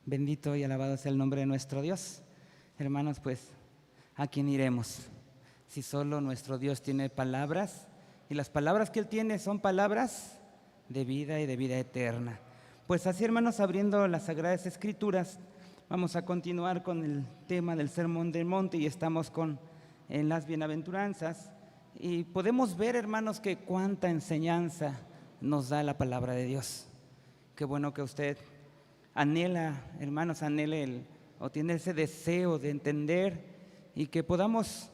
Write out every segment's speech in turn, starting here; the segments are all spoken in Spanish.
Bendito y alabado sea el nombre de nuestro Dios. Hermanos, pues, ¿a quién iremos? Si solo nuestro Dios tiene palabras, y las palabras que Él tiene son palabras de vida y de vida eterna. Pues así, hermanos, abriendo las Sagradas Escrituras, vamos a continuar con el tema del Sermón del Monte y estamos en las bienaventuranzas. Y podemos ver, hermanos, que cuánta enseñanza nos da la palabra de Dios. Qué bueno que usted anhela, hermanos, o tiene ese deseo de entender y que podamos,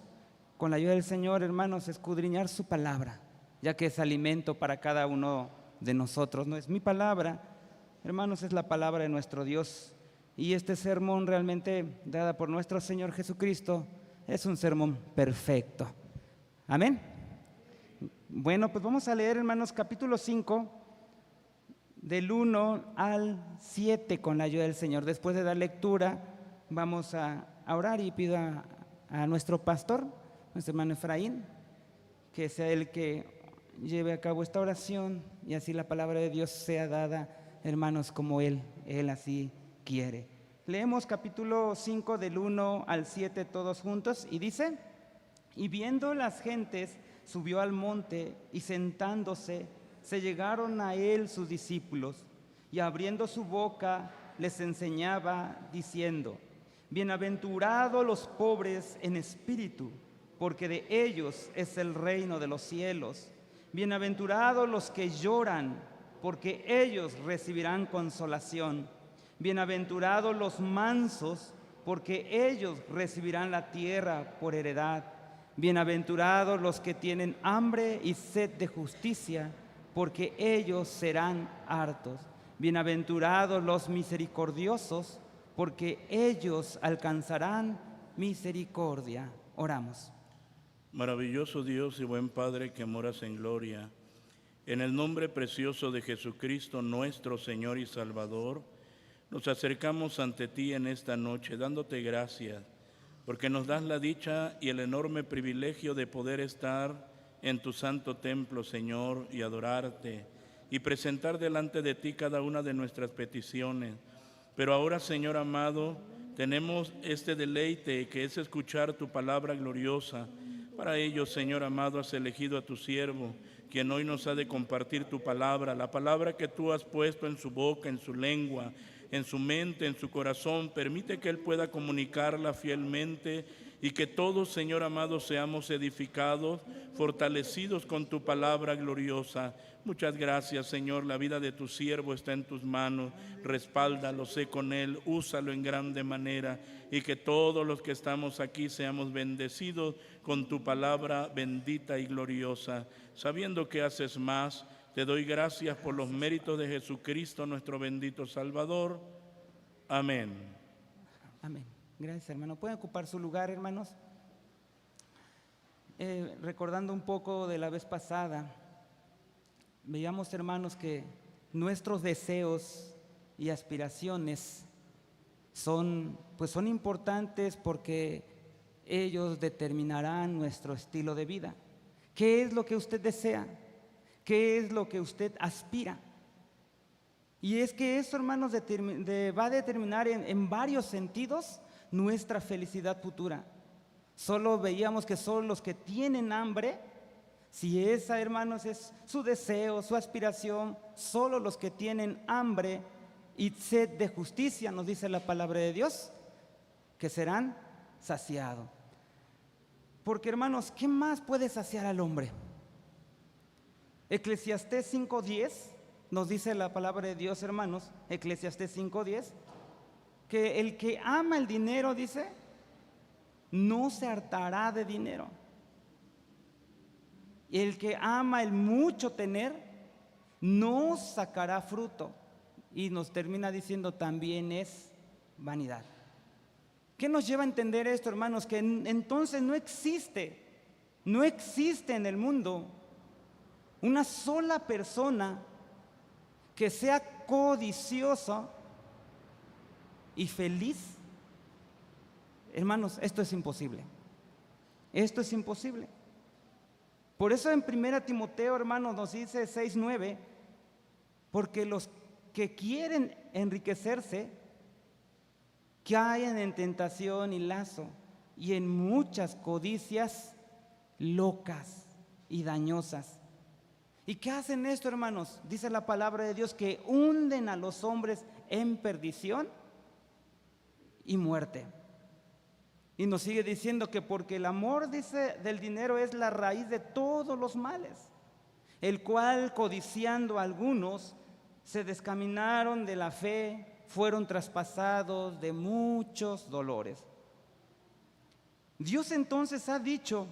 con la ayuda del Señor, hermanos, escudriñar su palabra, ya que es alimento para cada uno de nosotros. No es mi palabra, hermanos, es la palabra de nuestro Dios. Y este sermón realmente dada por nuestro Señor Jesucristo es un sermón perfecto. Amén. Bueno, pues vamos a leer, hermanos, capítulo 5, del 1 al 7 con la ayuda del Señor. Después de dar lectura, vamos a orar y pido a nuestro pastor, nuestro hermano Efraín, que sea el que lleve a cabo esta oración y así la palabra de Dios sea dada, hermanos, como Él así quiere. Leemos capítulo 5 del 1 al 7 todos juntos y dice: y viendo las gentes, subió al monte y sentándose, se llegaron a él sus discípulos y abriendo su boca les enseñaba diciendo: bienaventurados los pobres en espíritu, porque de ellos es el reino de los cielos. Bienaventurados los que lloran, porque ellos recibirán consolación. Bienaventurados los mansos, porque ellos recibirán la tierra por heredad. Bienaventurados los que tienen hambre y sed de justicia, porque ellos serán hartos. Bienaventurados los misericordiosos, porque ellos alcanzarán misericordia. Oramos. Maravilloso Dios y buen Padre que moras en gloria, en el nombre precioso de Jesucristo, nuestro Señor y Salvador, nos acercamos ante ti en esta noche, dándote gracias, porque nos das la dicha y el enorme privilegio de poder estar en tu santo templo, Señor, y adorarte, y presentar delante de ti cada una de nuestras peticiones. Pero ahora, Señor amado, tenemos este deleite que es escuchar tu palabra gloriosa. Para ello, Señor amado, has elegido a tu siervo, quien hoy nos ha de compartir tu palabra, la palabra que tú has puesto en su boca, en su lengua, en su mente, en su corazón. Permite que Él pueda comunicarla fielmente y que todos, Señor amado, seamos edificados, fortalecidos con tu palabra gloriosa. Muchas gracias, Señor. La vida de tu siervo está en tus manos. Respáldalo, sé con él, úsalo en grande manera y que todos los que estamos aquí seamos bendecidos con tu palabra bendita y gloriosa. Sabiendo que haces más, te doy gracias por los méritos de Jesucristo, nuestro bendito Salvador. Amén. Amén. Gracias, hermano. ¿Pueden ocupar su lugar, hermanos? Recordando un poco de la vez pasada, veíamos, hermanos, que nuestros deseos y aspiraciones son importantes porque ellos determinarán nuestro estilo de vida. ¿Qué es lo que usted desea? ¿Qué es lo que usted aspira? Y es que eso, hermanos, va a determinar en varios sentidos nuestra felicidad futura. Solo veíamos que son los que tienen hambre. Si esa, hermanos, es su deseo, su aspiración, solo los que tienen hambre y sed de justicia, nos dice la palabra de Dios, que serán saciados. Porque, hermanos, ¿qué más puede saciar al hombre? Eclesiastés 5:10 nos dice la palabra de Dios, hermanos, Eclesiastés 5:10, que el que ama el dinero, dice, no se hartará de dinero. Y el que ama el mucho tener, no sacará fruto. Y nos termina diciendo, también es vanidad. ¿Qué nos lleva a entender esto, hermanos? Que entonces no existe en el mundo una sola persona que sea codiciosa y feliz. Hermanos, esto es imposible. Esto es imposible. Por eso en 1 Timoteo, hermanos, nos dice 6:9, porque los que quieren enriquecerse caen en tentación y lazo y en muchas codicias locas y dañosas. ¿Y qué hacen esto, hermanos? Dice la palabra de Dios que hunden a los hombres en perdición y muerte. Y nos sigue diciendo que porque el amor, dice, del dinero es la raíz de todos los males, el cual, codiciando a algunos, se descaminaron de la fe, fueron traspasados de muchos dolores. Dios entonces ha dicho,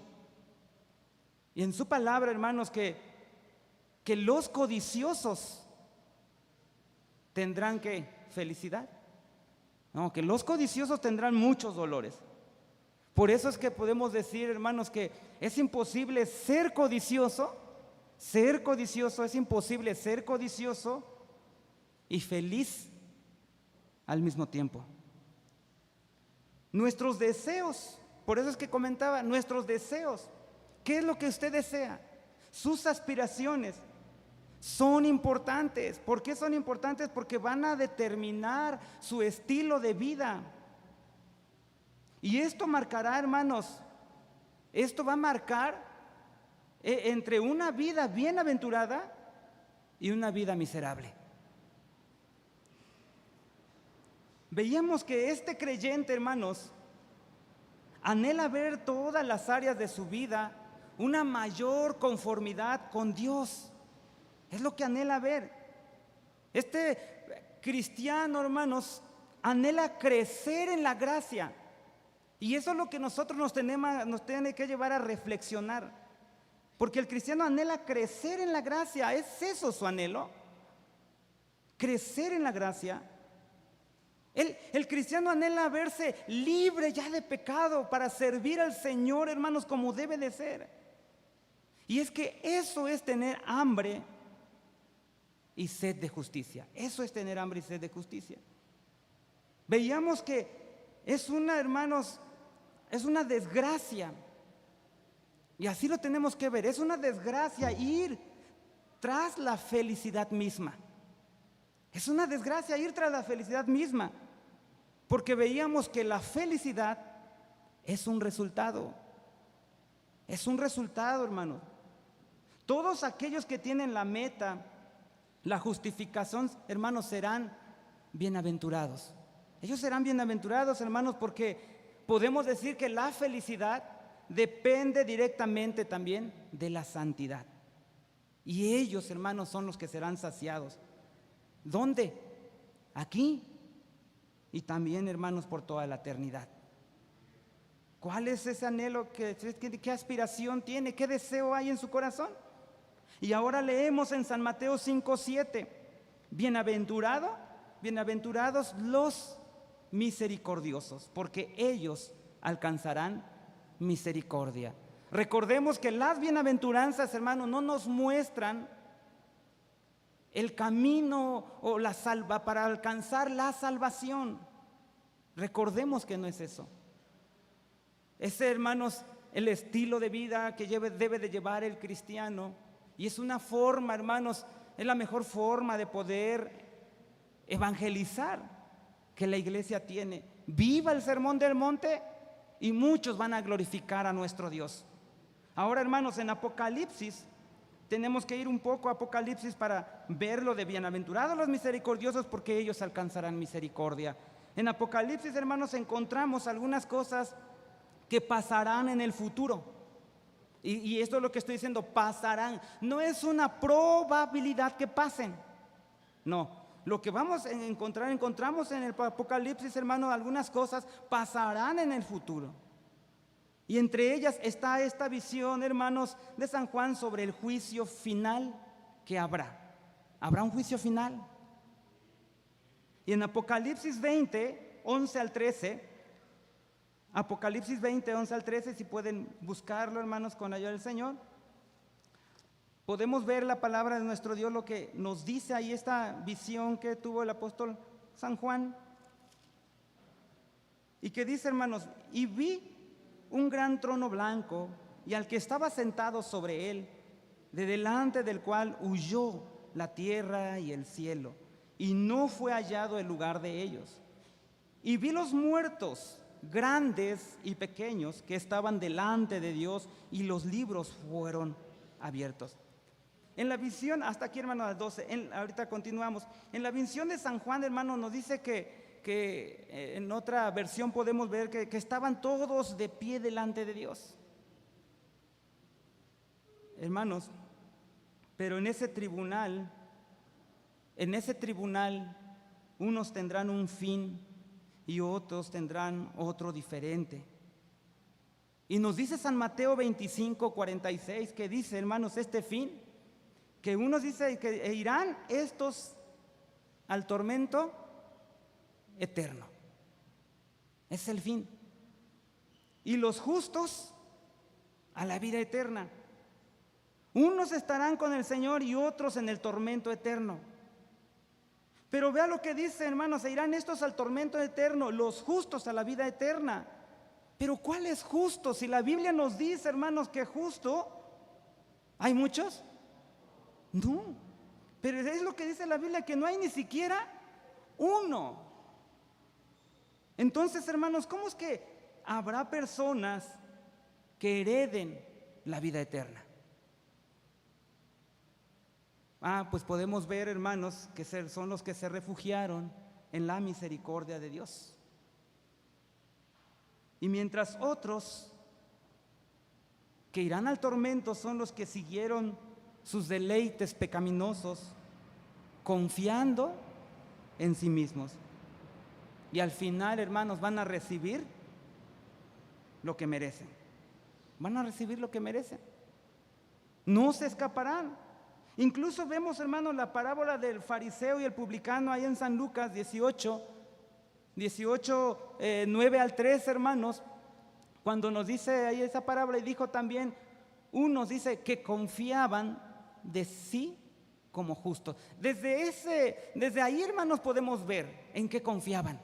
y en su palabra, hermanos, que los codiciosos tendrán ¿qué? Felicidad. No, que los codiciosos tendrán muchos dolores. Por eso es que podemos decir, hermanos, que es imposible ser codicioso, es imposible ser codicioso y feliz al mismo tiempo. Nuestros deseos, por eso es que comentaba, nuestros deseos, ¿qué es lo que usted desea? Sus aspiraciones son importantes. ¿Por qué son importantes? Porque van a determinar su estilo de vida. Y esto marcará, hermanos, esto va a marcar entre una vida bienaventurada y una vida miserable. Veíamos que este creyente, hermanos, anhela ver todas las áreas de su vida una mayor conformidad con Dios. Es lo que anhela ver. Este cristiano, hermanos, anhela crecer en la gracia. Y eso es lo que nosotros nos tiene que llevar a reflexionar. Porque el cristiano anhela crecer en la gracia. ¿Es eso su anhelo? Crecer en la gracia. El cristiano anhela verse libre ya de pecado para servir al Señor, hermanos, como debe de ser. Y es que eso es tener hambre y sed de justicia. Eso es tener hambre y sed de justicia. Veíamos que es hermanos, es una desgracia. Y así lo tenemos que ver. Es una desgracia ir tras la felicidad misma. Es una desgracia ir tras la felicidad misma. Porque veíamos que la felicidad es un resultado. Es un resultado, hermanos. Todos aquellos que tienen la meta, la justificación, hermanos, serán bienaventurados. Ellos serán bienaventurados, hermanos, porque podemos decir que la felicidad depende directamente también de la santidad. Y ellos, hermanos, son los que serán saciados. ¿Dónde? Aquí. Y también, hermanos, por toda la eternidad. ¿Cuál es ese anhelo? ¿Qué aspiración tiene? ¿Qué deseo hay en su corazón? Y ahora leemos en San Mateo 5:7. Bienaventurados los misericordiosos, porque ellos alcanzarán misericordia. Recordemos que las bienaventuranzas, hermanos, no nos muestran el camino o para alcanzar la salvación. Recordemos que no es eso. Ese, hermanos, el estilo de vida que debe de llevar el cristiano. Y es una forma, hermanos, es la mejor forma de poder evangelizar que la iglesia tiene. Viva el sermón del monte y muchos van a glorificar a nuestro Dios. Ahora, hermanos, en Apocalipsis, tenemos que ir un poco a Apocalipsis para ver lo de bienaventurados los misericordiosos, porque ellos alcanzarán misericordia. En Apocalipsis, hermanos, encontramos algunas cosas que pasarán en el futuro. Y esto es lo que estoy diciendo, pasarán. No es una probabilidad que pasen. No, lo que vamos a encontramos en el Apocalipsis, hermanos, algunas cosas pasarán en el futuro. Y entre ellas está esta visión, hermanos, de San Juan sobre el juicio final que habrá. Habrá un juicio final. Y en Apocalipsis 20, 11 al 13, Apocalipsis 20, 11 al 13, si pueden buscarlo, hermanos, con ayuda del Señor, podemos ver la palabra de nuestro Dios, lo que nos dice ahí esta visión que tuvo el apóstol San Juan. Y que dice, hermanos, y vi un gran trono blanco y al que estaba sentado sobre él, de delante del cual huyó la tierra y el cielo, y no fue hallado el lugar de ellos. Y vi los muertos, grandes y pequeños, que estaban delante de Dios, y los libros fueron abiertos. En la visión, hasta aquí, hermano, a las 12, ahorita continuamos. En la visión de San Juan, hermano, nos dice que en otra versión podemos ver que estaban todos de pie delante de Dios. Hermanos, pero en ese tribunal, unos tendrán un fin y otros tendrán otro diferente. Y nos dice San Mateo 25:46, que dice, hermanos, este fin, que unos dicen que irán estos al tormento eterno. Es el fin. Y los justos a la vida eterna. Unos estarán con el Señor y otros en el tormento eterno. Pero vea lo que dice, hermanos, se irán estos al tormento eterno, los justos a la vida eterna. Pero ¿cuál es justo? Si la Biblia nos dice, hermanos, que justo, ¿hay muchos? No, pero es lo que dice la Biblia, que no hay ni siquiera uno. Entonces, hermanos, ¿cómo es que habrá personas que hereden la vida eterna? Pues podemos ver, hermanos, que son los que se refugiaron en la misericordia de Dios. Y mientras otros que irán al tormento son los que siguieron sus deleites pecaminosos, confiando en sí mismos. Y al final, hermanos, van a recibir lo que merecen. Van a recibir lo que merecen. No se escaparán. Incluso vemos, hermanos, la parábola del fariseo y el publicano ahí en San Lucas 18, 9 al 3, hermanos, cuando nos dice ahí esa parábola, y dijo también, unos dice que confiaban de sí como justos. Desde ahí, hermanos, podemos ver en qué confiaban.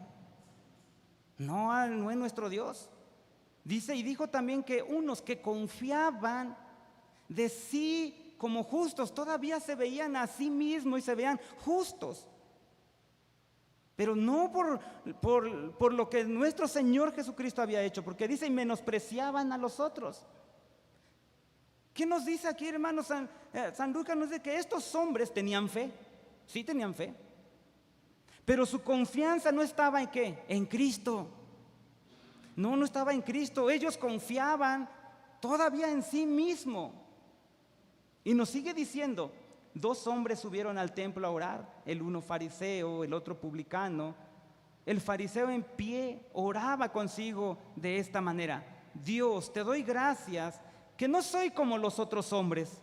No en nuestro Dios. Dice, y dijo también que unos que confiaban de sí como justos, todavía se veían a sí mismos y se veían justos, pero no por lo que nuestro Señor Jesucristo había hecho, porque dice, y menospreciaban a los otros. ¿Qué nos dice aquí, hermanos? San Lucas nos dice que estos hombres tenían fe, sí tenían fe, pero su confianza no estaba en ¿qué? En Cristo. No estaba en Cristo. Ellos confiaban todavía en sí mismo. Y nos sigue diciendo, 2 hombres subieron al templo a orar, el uno fariseo, el otro publicano. El fariseo en pie oraba consigo de esta manera: Dios, te doy gracias que no soy como los otros hombres,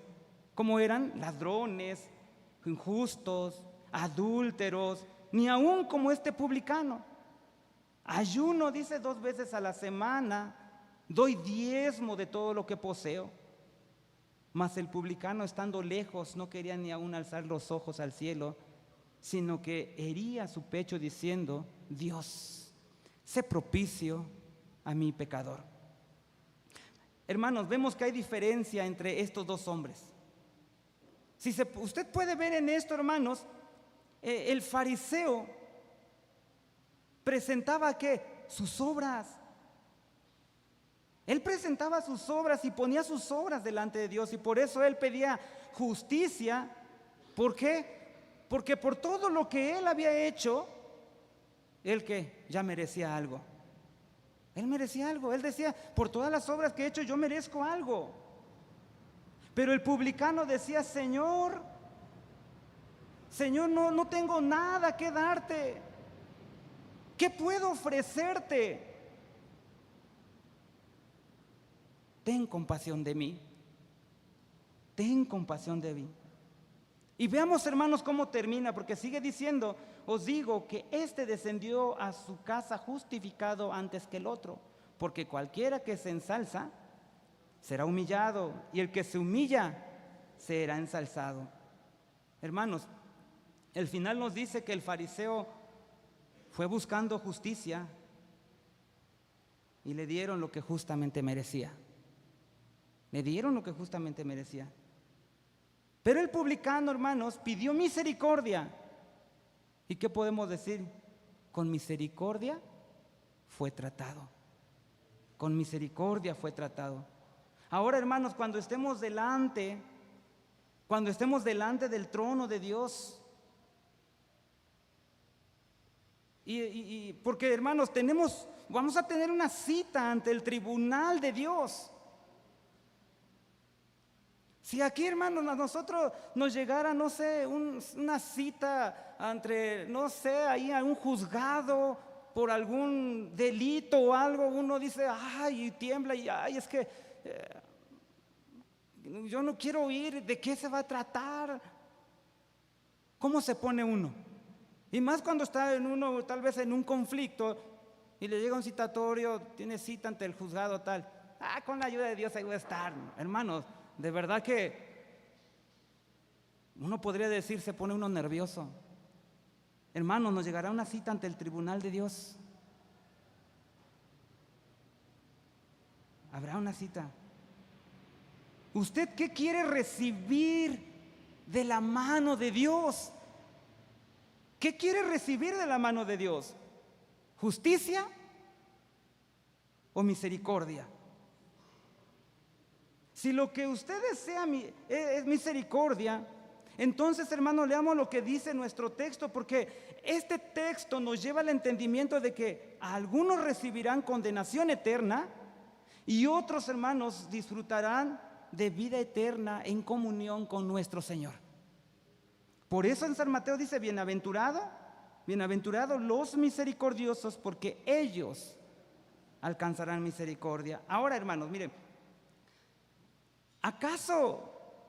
como eran ladrones, injustos, adúlteros, ni aún como este publicano. Ayuno, dice, 2 veces a la semana, doy diezmo de todo lo que poseo. Mas el publicano, estando lejos, no quería ni aún alzar los ojos al cielo, sino que hería su pecho diciendo: Dios, sé propicio a mi pecador. Hermanos, vemos que hay diferencia entre estos 2 hombres. Usted puede ver en esto, hermanos, el fariseo presentaba ¿qué? Sus obras. Él presentaba sus obras y ponía sus obras delante de Dios, y por eso él pedía justicia. ¿Por qué? Porque por todo lo que él había hecho, él que ya merecía algo. Él merecía algo. Él decía, por todas las obras que he hecho yo merezco algo. Pero el publicano decía, Señor, no tengo nada que darte. ¿Qué puedo ofrecerte? Ten compasión de mí. Ten compasión de mí. Y veamos, hermanos, cómo termina, porque sigue diciendo, os digo que este descendió a su casa justificado antes que el otro, porque cualquiera que se ensalza será humillado, y el que se humilla será ensalzado. Hermanos, el final nos dice que el fariseo fue buscando justicia y le dieron lo que justamente merecía. Le dieron lo que justamente merecía. Pero el publicano, hermanos, pidió misericordia. ¿Y qué podemos decir? Con misericordia fue tratado. Con misericordia fue tratado. Ahora, hermanos, cuando estemos delante del trono de Dios, porque, hermanos, vamos a tener una cita ante el tribunal de Dios. Si aquí, hermanos, a nosotros nos llegara, no sé, una cita entre, no sé, ahí a un juzgado por algún delito o algo, uno dice, ay, y tiembla, y ay, es que yo no quiero oír de qué se va a tratar. ¿Cómo se pone uno? Y más cuando está uno tal vez en un conflicto y le llega un citatorio, tiene cita ante el juzgado tal. Con la ayuda de Dios ahí voy a estar. Hermanos, de verdad que uno podría decir, se pone uno nervioso. Hermanos, nos llegará una cita ante el tribunal de Dios. Habrá una cita. ¿Usted qué quiere recibir de la mano de Dios? ¿Qué quiere recibir de la mano de Dios? ¿Justicia o misericordia? Si lo que usted desea es misericordia, entonces, hermano, leamos lo que dice nuestro texto, porque este texto nos lleva al entendimiento de que algunos recibirán condenación eterna y otros, hermanos, disfrutarán de vida eterna en comunión con nuestro Señor. Por eso en San Mateo dice, bienaventurados los misericordiosos, porque ellos alcanzarán misericordia. Ahora, hermanos, miren, ¿acaso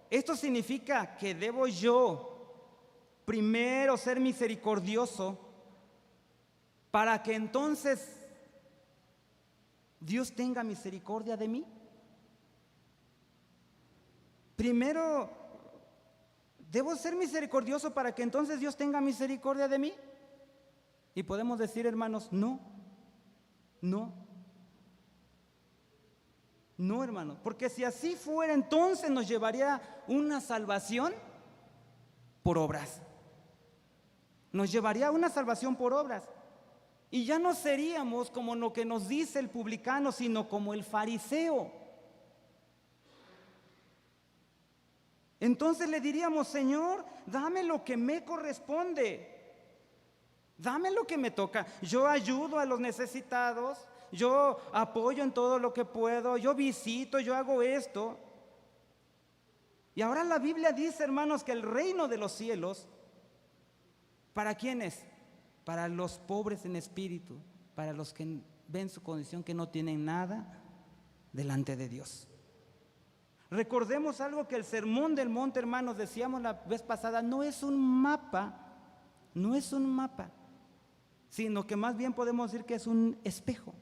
esto significa que debo yo primero ser misericordioso para que entonces Dios tenga misericordia de mí? Primero, ¿debo ser misericordioso para que entonces Dios tenga misericordia de mí? Y podemos decir, hermanos, no, hermanos, porque si así fuera, entonces nos llevaría una salvación por obras. Nos llevaría una salvación por obras. Y ya no seríamos como lo que nos dice el publicano, sino como el fariseo. Entonces le diríamos, Señor, dame lo que me corresponde, dame lo que me toca. Yo ayudo a los necesitados, yo apoyo en todo lo que puedo, yo visito, yo hago esto. Y ahora la Biblia dice, hermanos, que el reino de los cielos, ¿para quién es? Para los pobres en espíritu, para los que ven su condición que no tienen nada delante de Dios. Recordemos algo que el Sermón del Monte, hermanos, decíamos la vez pasada, no es un mapa, sino que más bien podemos decir que es un espejo.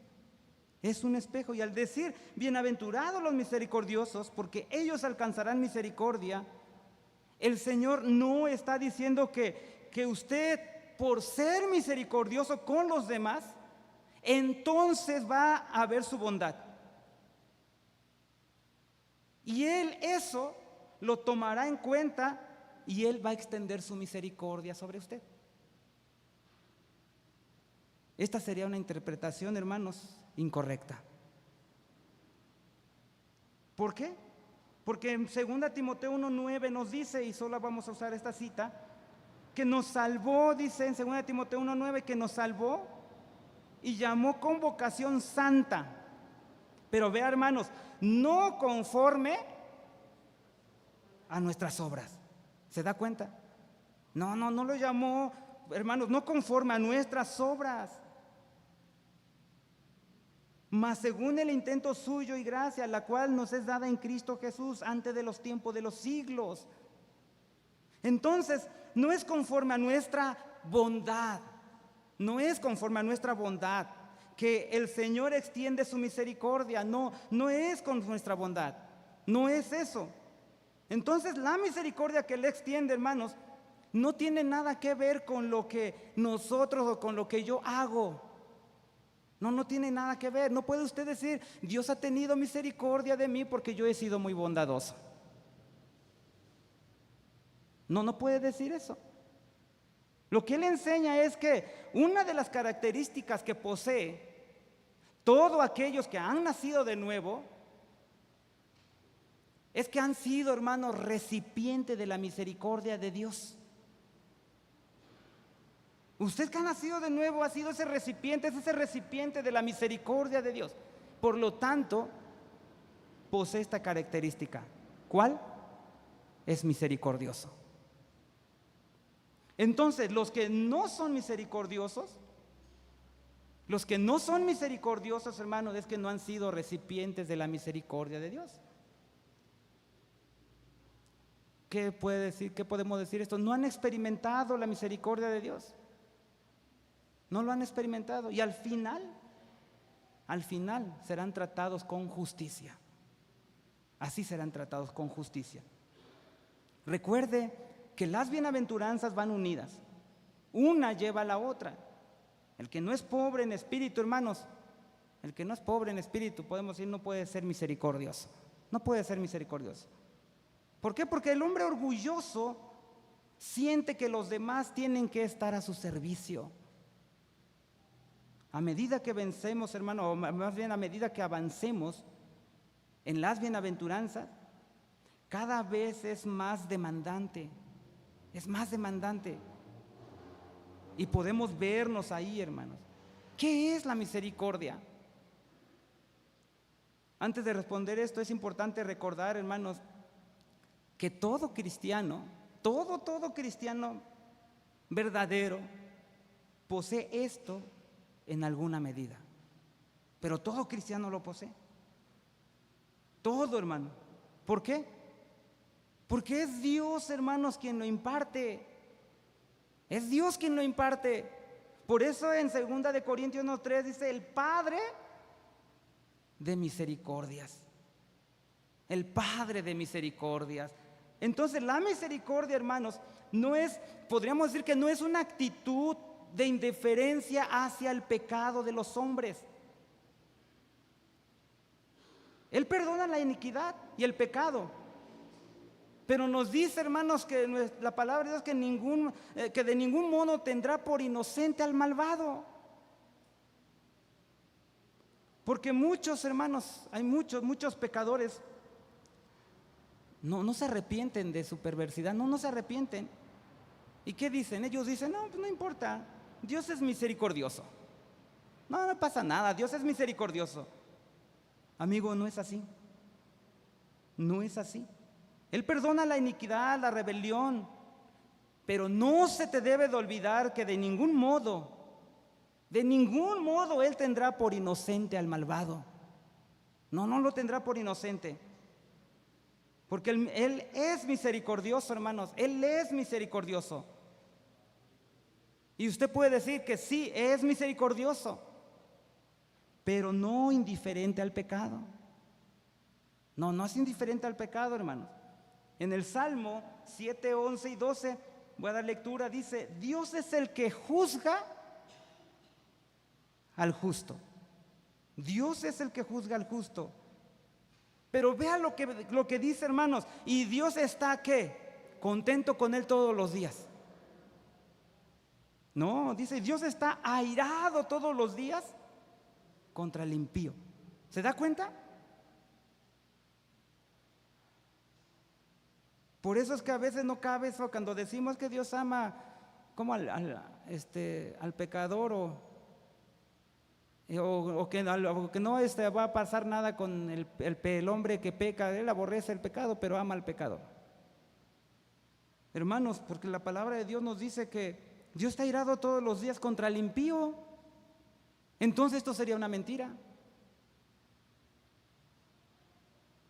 Es un espejo. Y al decir, bienaventurados los misericordiosos, porque ellos alcanzarán misericordia, el Señor no está diciendo que usted, por ser misericordioso con los demás, entonces va a ver su bondad. Y Él eso lo tomará en cuenta y Él va a extender su misericordia sobre usted. Esta sería una interpretación, hermanos, incorrecta. ¿Por qué? Porque en 2 Timoteo 1:9 nos dice, y solo vamos a usar esta cita, que nos salvó, dice en 2 Timoteo 1:9, que nos salvó y llamó con vocación santa. Pero vea, hermanos, no conforme a nuestras obras. ¿Se da cuenta? No lo llamó, hermanos, no conforme a nuestras obras, mas según el intento suyo y gracia, la cual nos es dada en Cristo Jesús antes de los tiempos de los siglos. Entonces, no es conforme a nuestra bondad, que el Señor extiende su misericordia. No es con nuestra bondad, no es eso. Entonces la misericordia que Él extiende, hermanos, no tiene nada que ver con lo que nosotros o con lo que yo hago. No tiene nada que ver. No puede usted decir, Dios ha tenido misericordia de mí porque yo he sido muy bondadoso. No puede decir eso. Lo que Él enseña es que una de las características que posee todos aquellos que han nacido de nuevo, es que han sido, hermanos, recipientes de la misericordia de Dios. Usted que ha nacido de nuevo ha sido ese recipiente, es ese recipiente de la misericordia de Dios. Por lo tanto, posee esta característica. ¿Cuál? Es misericordioso. Entonces, los que no son misericordiosos, hermanos, es que no han sido recipientes de la misericordia de Dios. ¿Qué puede decir? ¿Qué podemos decir esto? No han experimentado la misericordia de Dios. No lo han experimentado. Y al final serán tratados con justicia. Así serán tratados con justicia. Recuerde que las bienaventuranzas van unidas. Una lleva a la otra. El que no es pobre en espíritu, hermanos, el que no es pobre en espíritu, podemos decir, no puede ser misericordioso. No puede ser misericordioso. ¿Por qué? Porque el hombre orgulloso siente que los demás tienen que estar a su servicio. A medida que vencemos, hermano, o más bien a medida que avancemos en las bienaventuranzas, cada vez es más demandante. Es más demandante. Y podemos vernos ahí, hermanos. ¿Qué es la misericordia? Antes de responder esto, es importante recordar, hermanos, que todo cristiano verdadero posee esto en alguna medida. Pero todo cristiano lo posee. Todo, hermano. ¿Por qué? Porque es Dios, hermanos, quien lo imparte. Es Dios quien lo imparte. Por eso en 2 de Corintios 1:3 dice, el Padre de misericordias. El Padre de misericordias. Entonces la misericordia, hermanos, no es, podríamos decir que no es una actitud de indiferencia hacia el pecado de los hombres. Él perdona la iniquidad y el pecado. Pero nos dice, hermanos, que la palabra de Dios que de ningún modo tendrá por inocente al malvado. Porque muchos, hermanos, hay muchos pecadores, no se arrepienten de su perversidad, no se arrepienten. ¿Y qué dicen? Ellos dicen, no, pues no importa, Dios es misericordioso. No pasa nada, Dios es misericordioso. Amigo, no es así. No es así. Él perdona la iniquidad, la rebelión, pero no se te debe de olvidar que de ningún modo Él tendrá por inocente al malvado. No lo tendrá por inocente. Porque Él es misericordioso, hermanos. Él es misericordioso. Y usted puede decir que sí, es misericordioso, pero no indiferente al pecado. No es indiferente al pecado, hermanos. En el Salmo 7, 11 y 12, voy a dar lectura, dice, Dios es el que juzga al justo. Dios es el que juzga al justo. Pero vea lo que dice, hermanos, y Dios está, ¿qué? Contento con él todos los días. No, dice, Dios está airado todos los días contra el impío. ¿Se da cuenta? Por eso es que a veces no cabe eso cuando decimos que Dios ama como al pecador o que no va a pasar nada con el hombre que peca. Él aborrece el pecado, pero ama al pecador. Hermanos, porque la palabra de Dios nos dice que Dios está airado todos los días contra el impío. Entonces esto sería una mentira.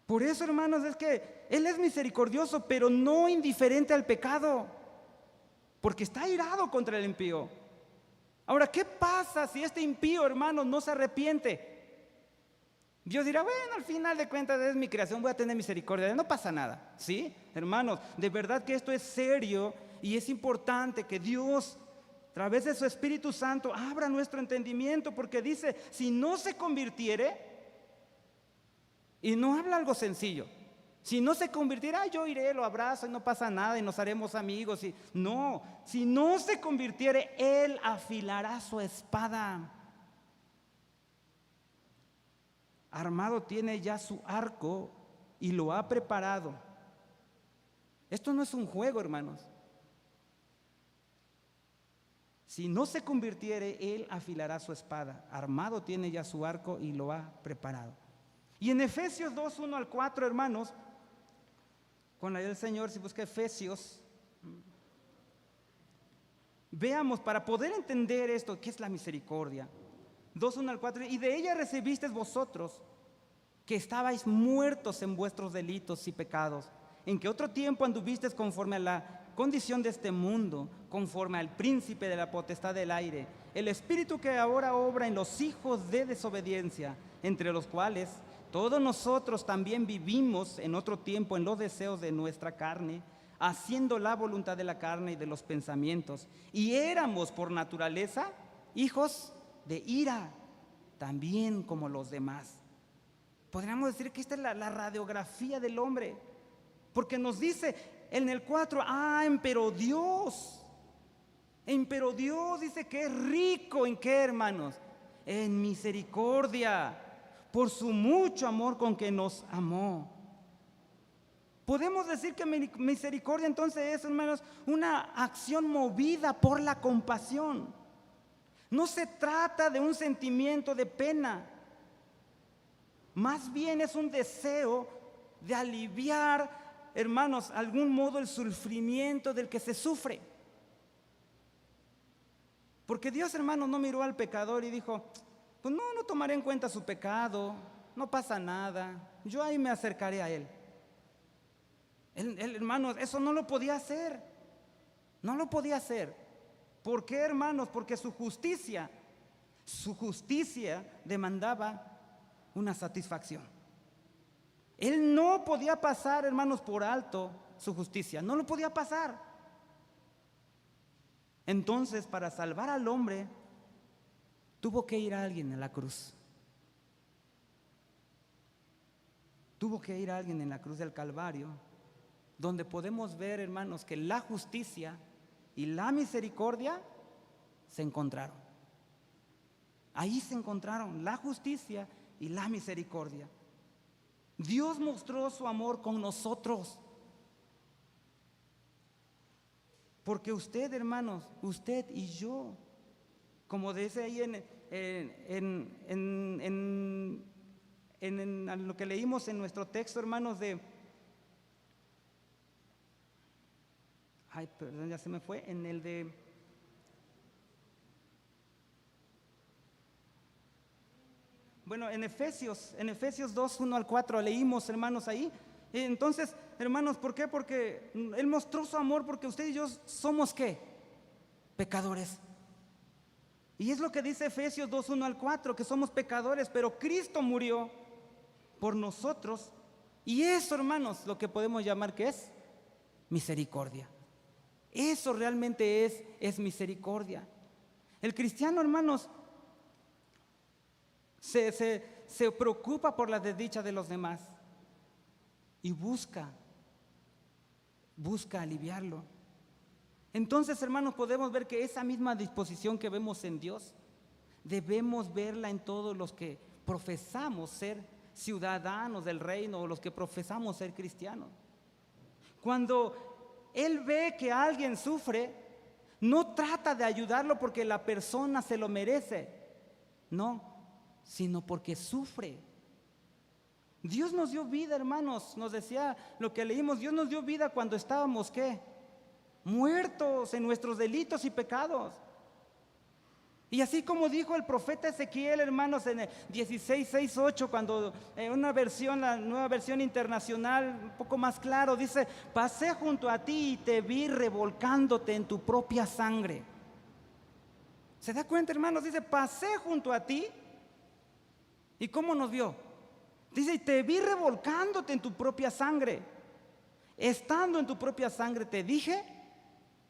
Por eso, hermanos, es que Él es misericordioso, pero no indiferente al pecado, porque está airado contra el impío. Ahora, ¿qué pasa si este impío, hermanos, no se arrepiente? Dios dirá, bueno, al final de cuentas es mi creación, voy a tener misericordia, no pasa nada. ¿Sí? Hermanos, de verdad que esto es serio y es importante que Dios, a través de su Espíritu Santo, abra nuestro entendimiento, porque dice, si no se convirtiere, y no habla algo sencillo, si no se convirtiera, yo iré, lo abrazo y no pasa nada y nos haremos amigos. No, si no se convirtiere, Él afilará su espada. armado tiene ya su arco y lo ha preparado. Esto no es un juego, hermanos. Si no se convirtiere, él afilará su espada. Armado tiene ya su arco y lo ha preparado. Y en Efesios 2, 1 al 4, hermanos, con la del Señor, si busca Efesios, veamos, para poder entender esto, ¿qué es la misericordia? 2, 1 al 4, y de ella recibisteis vosotros, que estabais muertos en vuestros delitos y pecados, en que otro tiempo anduvisteis conforme a la condición de este mundo, conforme al príncipe de la potestad del aire, el espíritu que ahora obra en los hijos de desobediencia, entre los cuales todos nosotros también vivimos en otro tiempo en los deseos de nuestra carne, haciendo la voluntad de la carne y de los pensamientos, y éramos por naturaleza hijos de ira, también como los demás. Podríamos decir que esta es la radiografía del hombre, porque nos dice en el 4, pero Dios dice que es rico ¿en qué, hermanos? En misericordia, por su mucho amor con que nos amó. Podemos decir que misericordia entonces es, hermanos, una acción movida por la compasión. No se trata de un sentimiento de pena, más bien es un deseo de aliviar, hermanos, algún modo el sufrimiento del que se sufre. Porque Dios, hermanos, no miró al pecador y dijo, pues no tomaré en cuenta su pecado, no pasa nada, yo ahí me acercaré a él. Hermanos, eso no lo podía hacer, no lo podía hacer. ¿Por qué, hermanos? Porque su justicia demandaba una satisfacción. Él no podía pasar, hermanos, por alto su justicia, no lo podía pasar. Entonces, para salvar al hombre, tuvo que ir a alguien a la cruz. Tuvo que ir a alguien en la cruz del Calvario, donde podemos ver, hermanos, que la justicia y la misericordia se encontraron. Ahí se encontraron la justicia y la misericordia. Dios mostró su amor con nosotros. Porque usted, hermanos, usted y yo, como dice ahí en lo que leímos en nuestro texto, hermanos, perdón, ya se me fue, en el de bueno, en Efesios 2, 1 al 4 leímos, hermanos, ahí. Entonces, hermanos, ¿por qué? Porque Él mostró su amor, porque usted y yo somos ¿qué? Pecadores. Y es lo que dice Efesios 2, 1 al 4, que somos pecadores, pero Cristo murió por nosotros. Y eso, hermanos, lo que podemos llamar que es misericordia. Eso realmente es misericordia. El cristiano, hermanos, se preocupa por la desdicha de los demás y busca aliviarlo. Entonces, hermanos, podemos ver que esa misma disposición que vemos en Dios, debemos verla en todos los que profesamos ser ciudadanos del reino o los que profesamos ser cristianos. Cuando Él ve que alguien sufre, no trata de ayudarlo porque la persona se lo merece, no, sino porque sufre. Dios nos dio vida, hermanos, nos decía lo que leímos, Dios nos dio vida cuando estábamos ¿qué? Muertos en nuestros delitos y pecados. Y así como dijo el profeta Ezequiel, hermanos, en el 16:6-8, cuando una versión, la Nueva Versión Internacional, un poco más claro, dice: pasé junto a ti y te vi revolcándote en tu propia sangre. ¿Se da cuenta, hermanos? Dice: pasé junto a ti. ¿Y cómo nos vio? Dice: y te vi revolcándote en tu propia sangre. Estando en tu propia sangre te dije: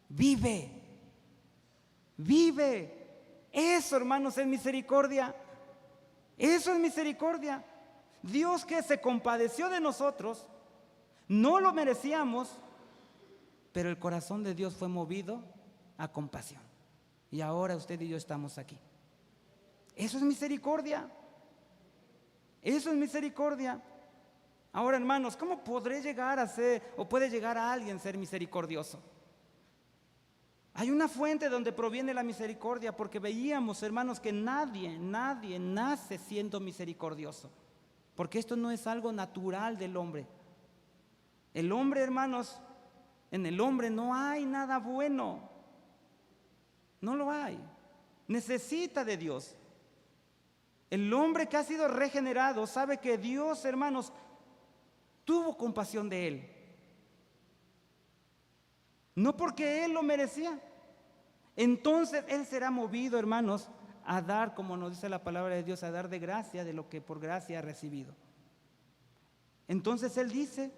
vive, vive. Eso, hermanos, es misericordia. Eso es misericordia. Dios, que se compadeció de nosotros, no lo merecíamos, pero el corazón de Dios fue movido a compasión. Y ahora usted y yo estamos aquí. Eso es misericordia. Eso es misericordia. Ahora, hermanos, ¿cómo podré llegar a ser, o puede llegar a alguien ser misericordioso? Hay una fuente donde proviene la misericordia, porque veíamos, hermanos, que nadie nace siendo misericordioso, porque esto no es algo natural del hombre. El hombre, hermanos, en el hombre no hay nada bueno, no lo hay, necesita de Dios. El hombre que ha sido regenerado sabe que Dios, hermanos, tuvo compasión de él, no porque él lo merecía. Entonces él será movido, hermanos, a dar, como nos dice la palabra de Dios, a dar de gracia de lo que por gracia ha recibido. Entonces él dice: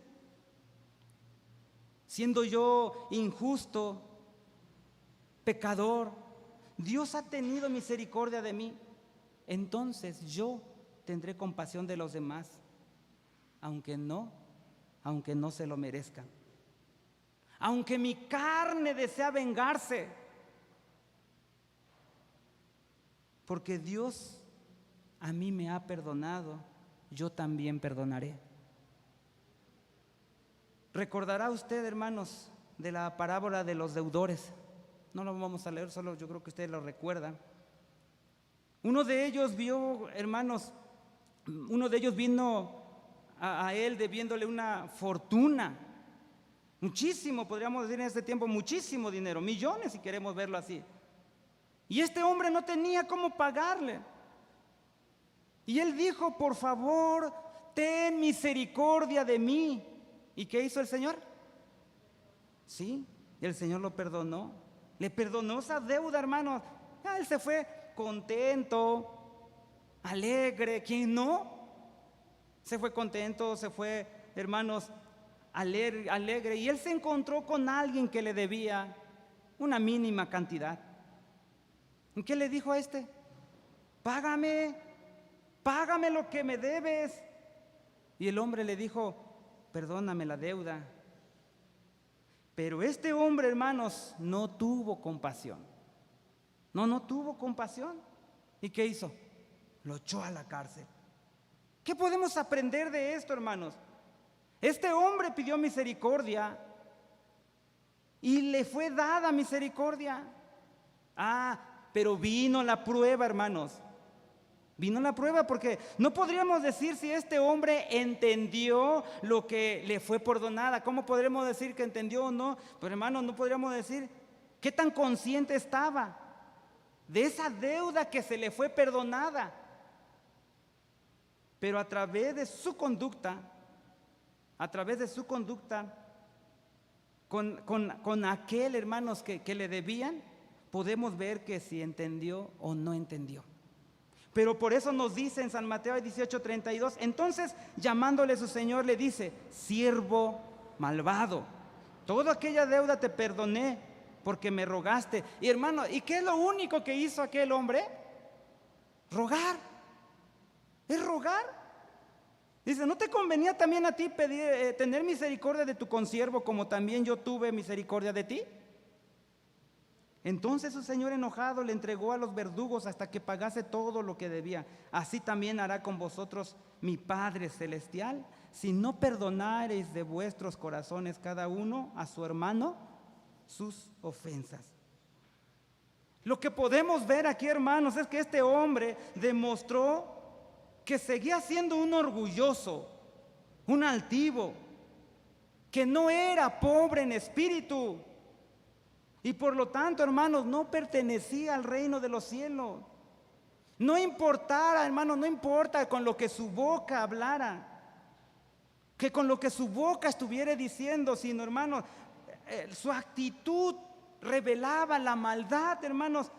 siendo yo injusto, pecador, Dios ha tenido misericordia de mí, entonces yo tendré compasión de los demás, aunque no se lo merezcan. Aunque mi carne desea vengarse, porque Dios a mí me ha perdonado, yo también perdonaré. Recordará usted, hermanos, de la parábola de los deudores. No lo vamos a leer, solo yo creo que ustedes lo recuerdan. Uno de ellos vio, hermanos, uno de ellos vino a él debiéndole una fortuna, muchísimo, podríamos decir en este tiempo, muchísimo dinero, millones si queremos verlo así. Y este hombre no tenía cómo pagarle. Y él dijo: por favor, ten misericordia de mí. ¿Y qué hizo el Señor? Sí, el Señor lo perdonó. Le perdonó esa deuda, hermanos. Él se fue contento, alegre. ¿Quién no? Se fue contento, se fue, hermanos, alegre. Y él se encontró con alguien que le debía una mínima cantidad. ¿Y qué le dijo a este? Págame lo que me debes. Y el hombre le dijo: perdóname la deuda. Pero este hombre, hermanos, no tuvo compasión. No tuvo compasión. ¿Y qué hizo? Lo echó a la cárcel. ¿Qué podemos aprender de esto, hermanos? Este hombre pidió misericordia y le fue dada misericordia. Pero vino la prueba, hermanos. Vino la prueba, porque no podríamos decir si este hombre entendió lo que le fue perdonada. ¿Cómo podremos decir que entendió o no? Pero, hermanos, no podríamos decir qué tan consciente estaba de esa deuda que se le fue perdonada. Pero a través de su conducta, con aquel, hermanos, que le debían, podemos ver que si entendió o no entendió. Pero por eso nos dice en San Mateo 18:32, entonces llamándole su Señor le dice: siervo malvado, toda aquella deuda te perdoné porque me rogaste. Y, hermano, ¿y qué es lo único que hizo aquel hombre? Rogar. Es rogar. Dice: ¿no te convenía también a ti tener misericordia de tu consiervo como también yo tuve misericordia de ti? Entonces su señor, enojado, le entregó a los verdugos hasta que pagase todo lo que debía. Así también hará con vosotros mi Padre Celestial, si no perdonareis de vuestros corazones cada uno a su hermano sus ofensas. Lo que podemos ver aquí, hermanos, es que este hombre demostró que seguía siendo un orgulloso, un altivo, que no era pobre en espíritu. Y por lo tanto, hermanos, no pertenecía al reino de los cielos. No importara, hermanos, no importa con lo que su boca hablara, que con lo que su boca estuviera diciendo, sino, hermanos, su actitud revelaba la maldad, hermanos,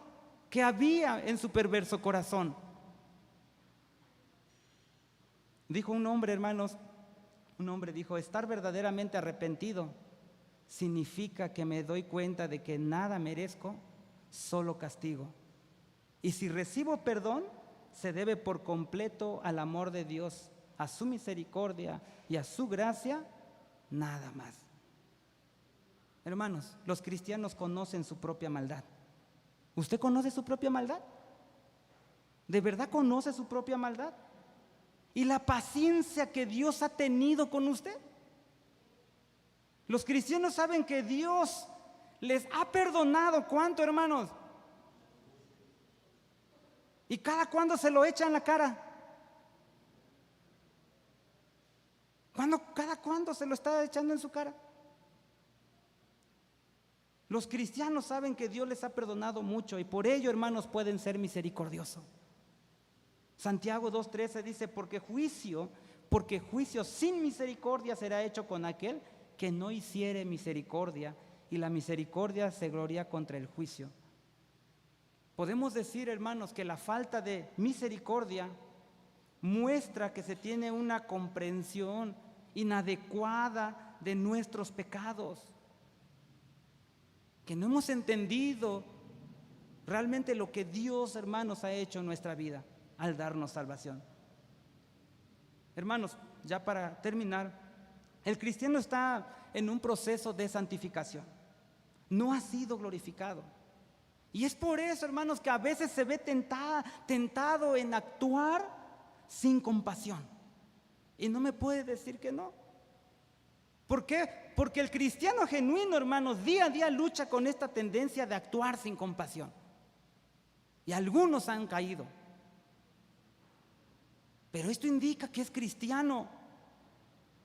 que había en su perverso corazón. Dijo un hombre, hermanos, dijo: estar verdaderamente arrepentido significa que me doy cuenta de que nada merezco, solo castigo. Y si recibo perdón, se debe por completo al amor de Dios, a su misericordia y a su gracia, nada más. Hermanos, los cristianos conocen su propia maldad. ¿Usted conoce su propia maldad? ¿De verdad conoce su propia maldad? y la paciencia que Dios ha tenido con usted. Los cristianos saben que Dios les ha perdonado. ¿Cuánto, hermanos? ¿Y cada cuándo se lo echa en la cara? ¿Cada cuándo se lo está echando en su cara? Los cristianos saben que Dios les ha perdonado mucho y por ello, hermanos, pueden ser misericordiosos. Santiago 2:13 dice, porque juicio sin misericordia será hecho con aquel que no hiciere misericordia, y la misericordia se gloria contra el juicio. Podemos decir, hermanos, que la falta de misericordia muestra que se tiene una comprensión inadecuada de nuestros pecados, que no hemos entendido realmente lo que Dios, hermanos, ha hecho en nuestra vida al darnos salvación. Hermanos, ya para terminar, el cristiano está en un proceso de santificación. No ha sido glorificado. Y es por eso, hermanos, que a veces se ve tentado en actuar sin compasión. Y no me puede decir que no. ¿Por qué? Porque el cristiano genuino, hermanos, día a día lucha con esta tendencia de actuar sin compasión. Y algunos han caído. Pero esto indica que es cristiano,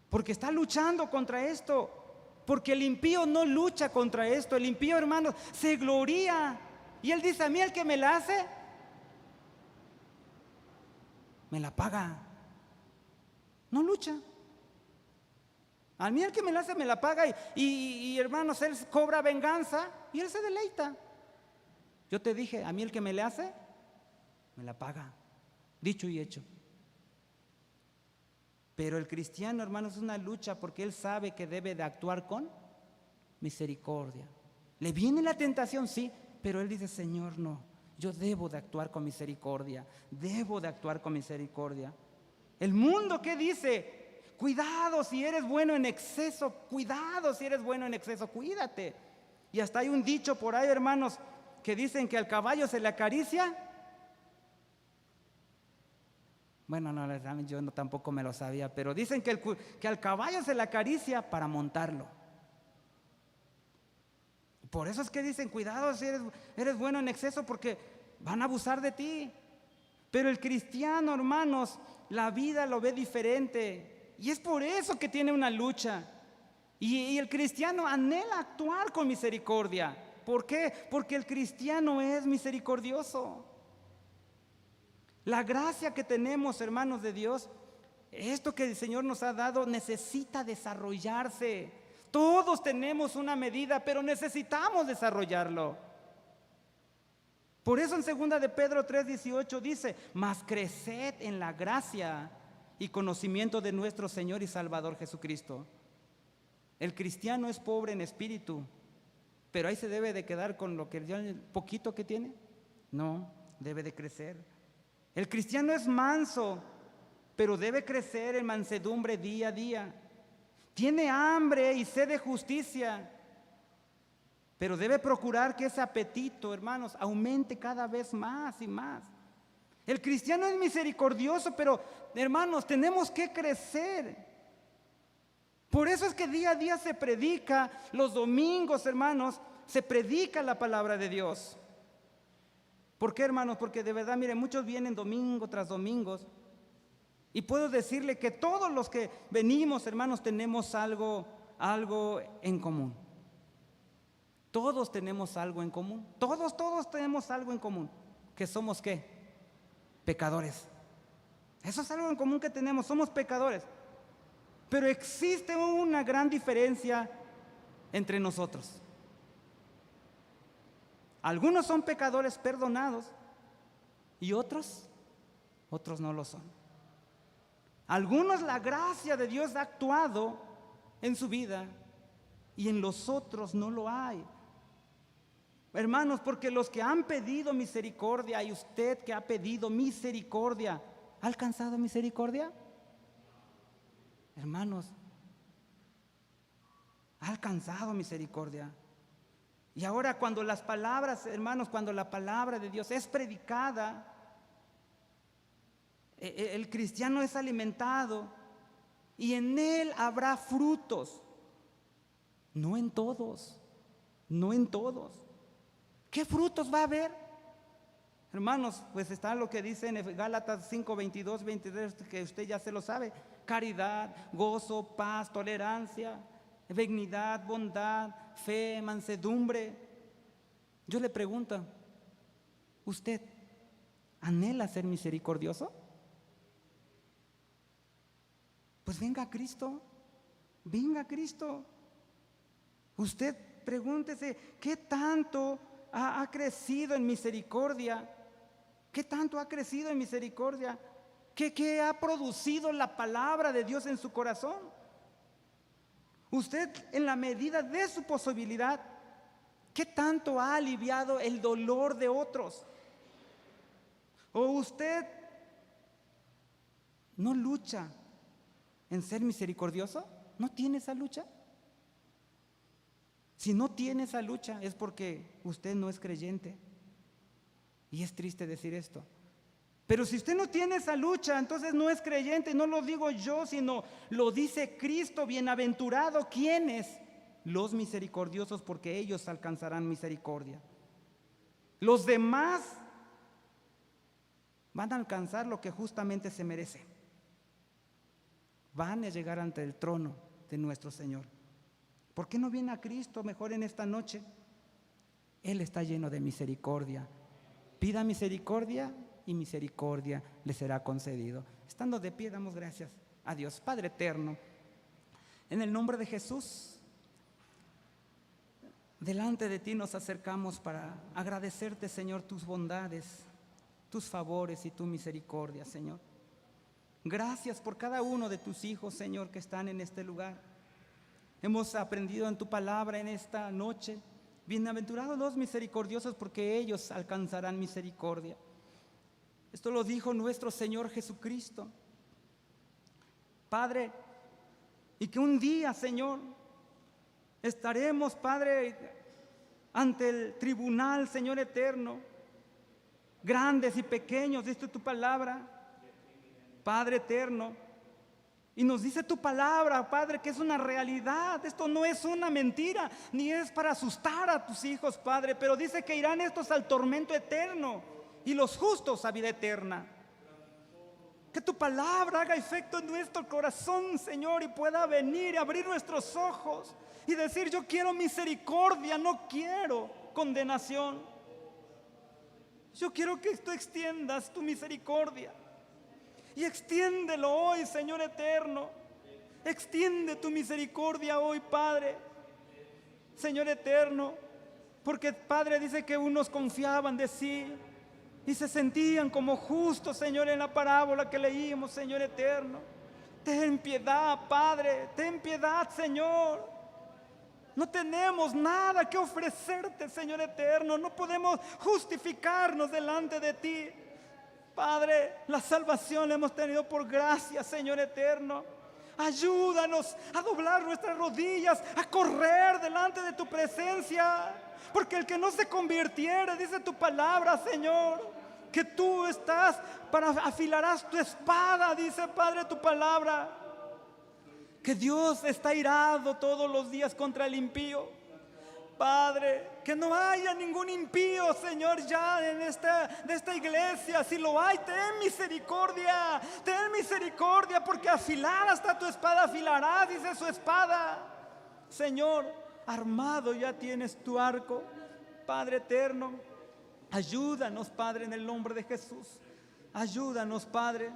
porque está luchando contra esto. Porque el impío no lucha contra esto. El impío, hermanos, se gloría. Y él dice, a mí el que me la hace, me la paga. No lucha. A mí el que me la hace, me la paga. Y hermanos, él cobra venganza y él se deleita. Yo te dije, a mí el que me le hace, me la paga. Dicho y hecho. Pero el cristiano, hermanos, es una lucha porque él sabe que debe de actuar con misericordia. Le viene la tentación, sí, pero él dice, Señor, no, yo debo de actuar con misericordia, debo de actuar con misericordia. El mundo, ¿qué dice? Cuidado si eres bueno en exceso, cuidado si eres bueno en exceso, cuídate. Y hasta hay un dicho por ahí, hermanos, que dicen que al caballo se le acaricia. Bueno, no, yo tampoco me lo sabía, pero dicen que al caballo se le acaricia para montarlo. Por eso es que dicen, cuidado si eres bueno en exceso, porque van a abusar de ti. Pero el cristiano, hermanos, la vida lo ve diferente. Y es por eso que tiene una lucha. Y el cristiano anhela actuar con misericordia. ¿Por qué? Porque el cristiano es misericordioso. La gracia que tenemos, hermanos de Dios, esto que el Señor nos ha dado, necesita desarrollarse. Todos tenemos una medida, pero necesitamos desarrollarlo. Por eso en 2 de Pedro 3:18 dice, mas creced en la gracia y conocimiento de nuestro Señor y Salvador Jesucristo. El cristiano es pobre en espíritu, pero ahí se debe de quedar con lo que el poquito que tiene. No, debe de crecer. El cristiano es manso, pero debe crecer en mansedumbre día a día. Tiene hambre y sed de justicia, pero debe procurar que ese apetito, hermanos, aumente cada vez más y más. El cristiano es misericordioso, pero, hermanos, tenemos que crecer. Por eso es que día a día se predica, los domingos, hermanos, se predica la palabra de Dios. ¿Por qué, hermanos? Porque de verdad, miren, muchos vienen domingo tras domingo. Y puedo decirle que todos los que venimos, hermanos, tenemos algo en común. Todos tenemos algo en común. Todos tenemos algo en común. ¿Que somos qué? Pecadores. Eso es algo en común que tenemos, somos pecadores. Pero existe una gran diferencia entre nosotros. Algunos son pecadores perdonados y otros no lo son. Algunos la gracia de Dios ha actuado en su vida y en los otros no lo hay. Hermanos, porque los que han pedido misericordia y usted que ha pedido misericordia, ¿ha alcanzado misericordia? Hermanos, ha alcanzado misericordia. Y ahora cuando las palabras, hermanos, cuando la palabra de Dios es predicada, El cristiano es alimentado y en él habrá frutos. No en todos, no en todos. ¿Qué frutos va a haber? Hermanos, pues está lo que dice en Gálatas 5, 22, 23, que usted ya se lo sabe. Caridad, gozo, paz, tolerancia, benignidad, bondad, fe, mansedumbre. Yo le pregunto, ¿usted anhela ser misericordioso? Pues venga a Cristo, venga a Cristo. Usted pregúntese, ¿qué tanto ha crecido en misericordia? ¿Qué tanto ha crecido en misericordia? ¿Qué ha producido la palabra de Dios en su corazón? Usted, en la medida de su posibilidad, ¿qué tanto ha aliviado el dolor de otros? ¿O usted no lucha en ser misericordioso? ¿No tiene esa lucha? Si no tiene esa lucha es porque usted no es creyente. Y es triste decir esto. Pero si usted no tiene esa lucha, entonces no es creyente. No lo digo yo, sino lo dice Cristo. Bienaventurado, ¿quiénes? Los misericordiosos, porque ellos alcanzarán misericordia. Los demás van a alcanzar lo que justamente se merece. Van a llegar ante el trono de nuestro Señor. ¿Por qué no viene a Cristo mejor en esta noche? Él está lleno de misericordia. Pida misericordia y misericordia le será concedido. Estando de pie, damos gracias a Dios. Padre eterno, en el nombre de Jesús, delante de ti nos acercamos para agradecerte, Señor, tus bondades, tus favores y tu misericordia, Señor. Gracias por cada uno de tus hijos, Señor, que están en este lugar. Hemos aprendido en tu palabra en esta noche. Bienaventurados los misericordiosos, porque ellos alcanzarán misericordia. Esto lo dijo nuestro Señor Jesucristo. Padre, y que un día, Señor, estaremos, Padre, ante el tribunal, Señor eterno, grandes y pequeños, dice tu palabra, Padre eterno. Y nos dice tu palabra, Padre, que es una realidad. Esto no es una mentira, ni es para asustar a tus hijos, Padre. Pero dice que irán estos al tormento eterno y los justos a vida eterna. Que tu palabra haga efecto en nuestro corazón, Señor, y pueda venir y abrir nuestros ojos y decir: yo quiero misericordia, no quiero condenación. Yo quiero que tú extiendas tu misericordia. Y extiéndelo hoy, Señor eterno. Extiende tu misericordia hoy, Padre. Señor eterno. Porque, Padre, dice que unos confiaban de sí y se sentían como justos, Señor, en la parábola que leímos, Señor eterno. Ten piedad, Padre. Ten piedad, Señor. No tenemos nada que ofrecerte, Señor eterno. No podemos justificarnos delante de ti. Padre, la salvación la hemos tenido por gracia, Señor eterno. Ayúdanos a doblar nuestras rodillas, a correr delante de tu presencia. Porque el que no se convirtiere, dice tu palabra, Señor, que tú estás afilarás tu espada, dice, Padre, tu palabra. Que Dios está irado todos los días contra el impío. Padre, que no haya ningún impío, Señor, ya de esta iglesia. Si lo hay, ten misericordia, porque afilar hasta tu espada afilarás, dice su espada. Señor, armado ya tienes tu arco. Padre eterno, ayúdanos, Padre, en el nombre de Jesús. Ayúdanos, Padre.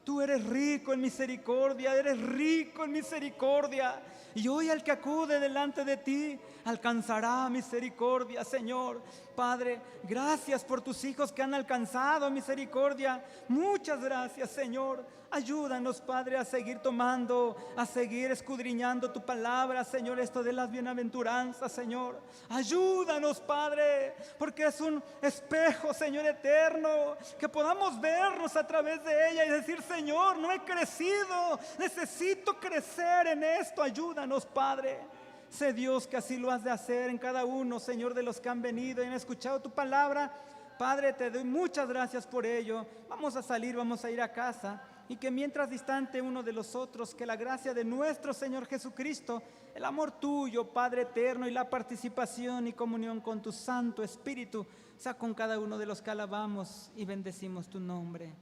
Tú eres rico en misericordia, eres rico en misericordia. Y hoy el que acude delante de ti alcanzará misericordia, Señor. Padre, gracias por tus hijos que han alcanzado misericordia. Muchas gracias, Señor. Ayúdanos, Padre, a seguir tomando, a seguir escudriñando tu palabra, Señor, esto de las bienaventuranzas, Señor. Ayúdanos, Padre, porque es un espejo, Señor eterno, que podamos vernos a través de ella y decir: Señor, no he crecido, necesito crecer en esto. Ayúdanos, Padre. Sé Dios que así lo has de hacer en cada uno, Señor, de los que han venido y han escuchado tu palabra. Padre, te doy muchas gracias por ello. Vamos a salir, vamos a ir a casa. Y que mientras distante uno de los otros, que la gracia de nuestro Señor Jesucristo, el amor tuyo, Padre eterno, y la participación y comunión con tu Santo Espíritu, sea con cada uno de los que alabamos y bendecimos tu nombre.